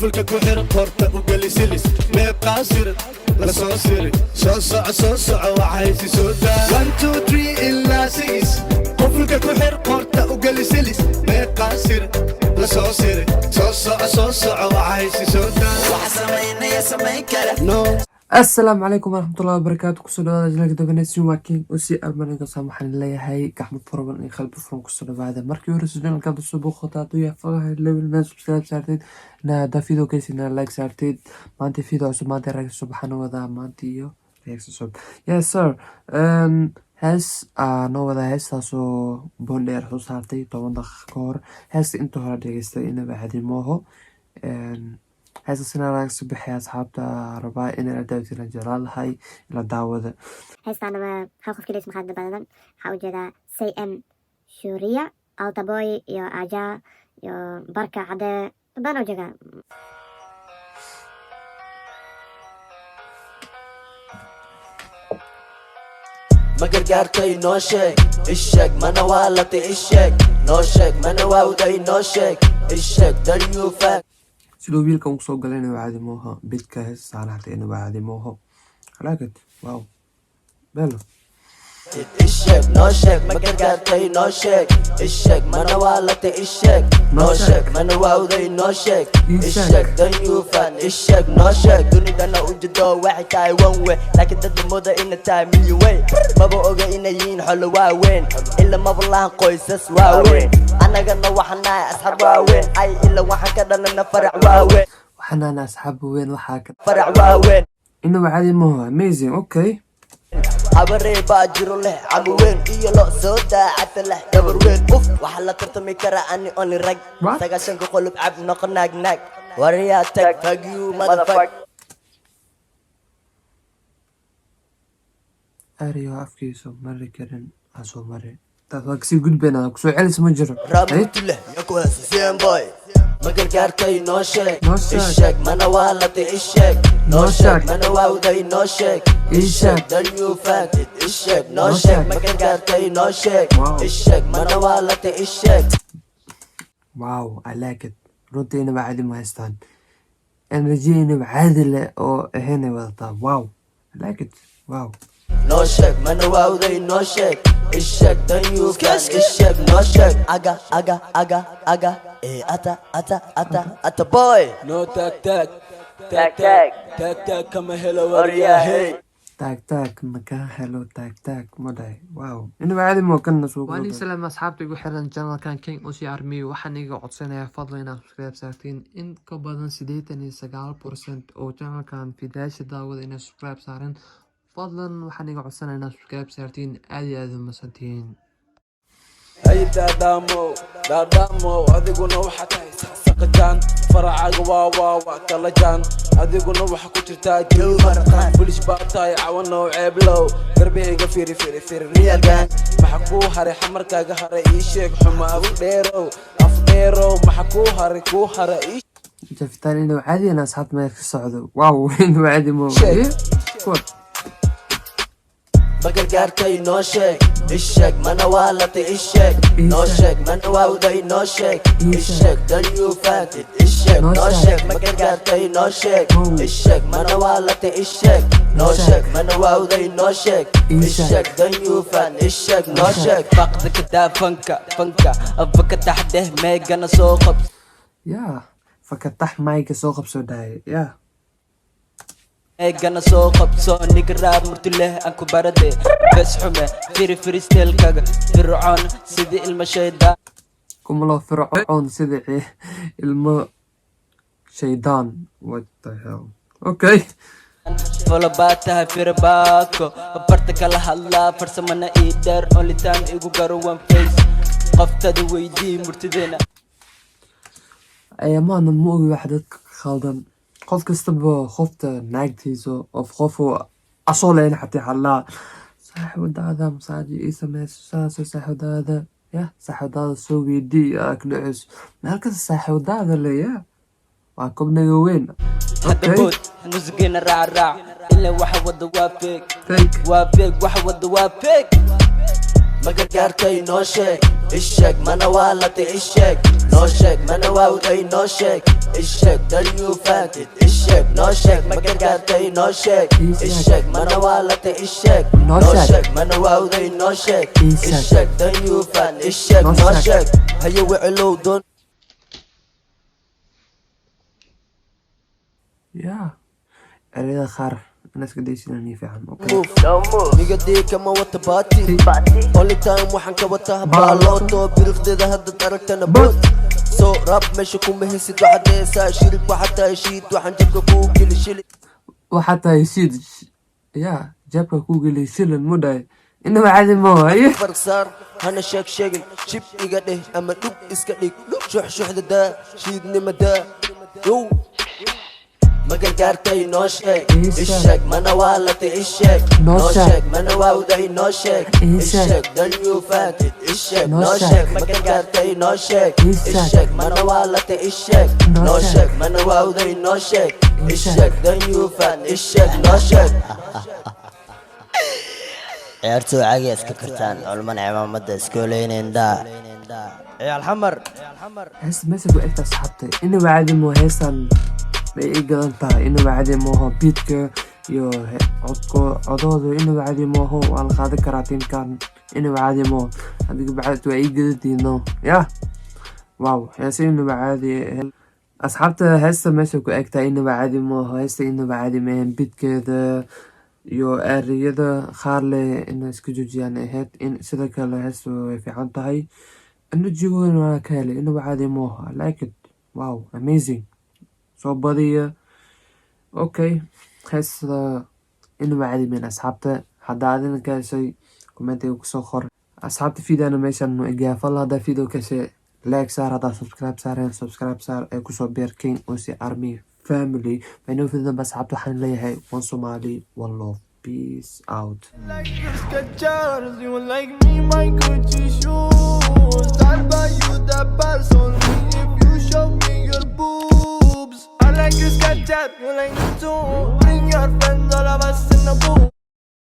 قفلك كحر قرطة وقلسلس ما قاصر لا صوصر صوصع وعايز سودا 1 2 3 إلا 6 قفلك كحر قرطة وقلسلس ما قاصر لا صوصع وعايز سودا وحسمينا يا سميكرة نو. السلام عليكم ورحمة الله وبركاته. كسر هذا جلك دبنيس يوماكين وسي أرماني قصام حن الله هاي كحمد فرمان إن خلب فرم كسر بعد مركي ورسولنا كذا السبوق خطاتو يا فقه الليفل ما سبسكرايب سارتين نا دا فيديو كيسنا لايك سارتين ما أنت فيديو عصب ما أنت راك سبحانه وذا ما أنت يو راك سب يا سر هس نو وذا هس تاسو بولير حس سارتي طبعا دخ كور هس انتو هردي يستوينا بعد موهو هذا سنة راك صبح يا أصحابتا رباي إن أدوتي الجلال هاي إلى دعوة هسه أنا هاخذ كل اسم خالد بدلا حوجدا سي إم شورية ألتا بوي يا أجا يا بركة عدا بانو جا ما قرقرتي نوشك الشك ما نوالتي الشك نوشك ما نواودي نوشك الشك دنيوفك sidoo wiilka uu soo galay inuu caadi mooha bidka heestaan hataa inuu caadi mooho halaagat wow belo الشك نوشك ما قرقرتي نوشك الشك ما نوالتي الشك نوشك ما نواودي نوشك الشك دنيوفان الشك نوشك دوني دانا وجدو واحد تاي وانوي لكن داد مودا إن تاي مليوين ما بقوغا إنا يين حلو واوين إلا ما بالله قويسس واوين أنا قلنا وحنا أصحاب واوين أي إلا وحا كدنا نفرع واوين وحنا أنا أصحاب وين وحاك فرع واوين إنه عادي mooha amazing okay عبري باجرو له عموين إيو لو سودا عتله دبروين أوف وحلا ترتمي كرا أني أوني رق ساقاشن كقلب عب نق ناق ناق ورياتك fuck you motherfuck أريو أفكيسو مري كرن أسو مري تاكسي قد بينا كسو عيلس مجرب رابط له يكو هسسين باي ما قرقرتي نوشك الشك ما نوالتي الشك نوشك ما نواودي نوشك الشك دنيو فاكت الشك نوشك ما قرقرتي نوشك الشك ما نوالتي الشك واو I like it runtii inaba caadi ma haystaan energy inaba caadi leh oo ahaynay wadataa wow I like it wow نوشك ما نواودي نوشك الشك دنيو فاكت الشك نوشك أجا إيه أتا باي No tag kama helo waryahay taag makaa helo taag madhay wow inaba caadi moo kana soo waan salaam asxaabta igu xiran channelkan King Osi Army waxaan iga codsanayaa fadlan inaad subscribe saartiin in ka badan 89% oo channelkan fidaasha daawada inaad subscribe saarin fadlan waxaan iga codsanayaa inaad subscribe saartiin aad iyo aad u masantiin ay daadamo adiguna waxa tahay saqajaan faracaga waa kala jaan adiguna waxa ku jirtaa jilmar bulish baatay caawano ceeblow garbeyga firi real gang waxa ku haray xamarkaaga haray ii sheeg xuma afdheero waxa ku haray ii jaftaan inuu caadi ana asxaab ma ka socdo wow inuu caadi moo ما قرقرتي نوشك الشك ما نوالتي الشك نوشك ما نواودي نوشك الشك دنيو فاكت الشك نوشك ما قرقرتي نوشك الشك ما نوالتي الشك نوشك ما نواودي نوشك الشك دنيو فان الشك نوشك فقدك دا فنكا أبك تحته ميغانا سوقب يا فكتح مايك سوقب سوداي يا ايغانا سوقب سو نيكراب مرتله انكو برده بس حمه فيري ستيل كاغا فرعون سيدي المشيدا كم الله فرعون سيدي الم شيطان what the hell okay فولا باتها فيرباكو برتك الله فرسمنا ايدر اونلي تايم ايغو غارو وان فيس قفتد ويدي مرتدينا ايامان مو واحد خالدن qof kastaba qofta naagtiisa of qof asooleen xataa xallaa saaxiibadaada masaaji ii sameyso saas saaxiibadaada ya saaxiibadaada soo weydii akdhacis meelkasta saaxiibadaada leeya waa kobnaga weyn حتبوت نزقنا راع إلا واحد وده وافق واحد وده وافق ما قرقرتي نوشك الشك ما نوالتي الشك no shake mana waa uday no shake ishek dan you fact it ishek no shake ma gargaartay no shake ishek mana waa latay ishek no shake mana waa uday no shake ishek dan you fact ishek no shake hayo wiclow don yeah ereyada qaar naska deysinani fiican move niga deeka ma wata baati only time waxaan ka wataa baalooto birifdeeda haddaad aragtana bood soo rab meesha kuma hesid waxaad heesaa shirig waxataa heshiid waxaan jabka kuu geli shili waxataa heshiid yaa jabka kuu geli shilan mudhay inaba caadi ma waaye farq saar hana sheeg sheegin shib iga dheh ama dhug iska dhig shuxshuxda daa shiidnima daa yow ma gargaartay noo sheeg isheg mana waa latay isheg noo sheeg mana waa uday noo sheeg isheg dan you fact it isheg noo sheeg ma gargaartay noo sheeg isheg mana waa latay isheg noo sheeg mana waa uday noo sheeg isheg dan you fact isheg noo sheeg ciyaartooy caagi iska kartaan culman cimaamada iskooleyneyndaa ciyaal xamar heesta meesha ku egta asxaabta inaba caadi moo heestan bay ii gadan tahay inaba caadi mooho biidka iyo codooda inaba caadi mooho waa la qaadan karaa tiimkan inaba caadi mooho adiga bacad waa ii gadadiino yah wow heesa inaba caadi asxaabta heesta meesha ku egtahay inaba caadi mooho heesta inaba caadi maahan biidkeeda iyo ereyada qaar leh inay iska joojiyaan ahayd in sida kale heesta way fiican tahay enerjigoodana waa ka helay inaba caadi mooho I like it wow amazing soo badiya okay heesta inaba caadi maahan asxaabta haddaa adina ka heshay commentiga kusoo qor asxaabta videona meeshan igaafal haddaa video ka heshay like saar haddaa subscribe saar ee kusoo beer king oc army family baynoo fidan bas asxaabta waxaan leeyahay one Somali one love peace out Like your Skechers, you like me, my Gucci shoes. I'll buy you the pass only if you show me your boobs. I like your Skechers, you like me too. Bring your friends, all of us in the booth.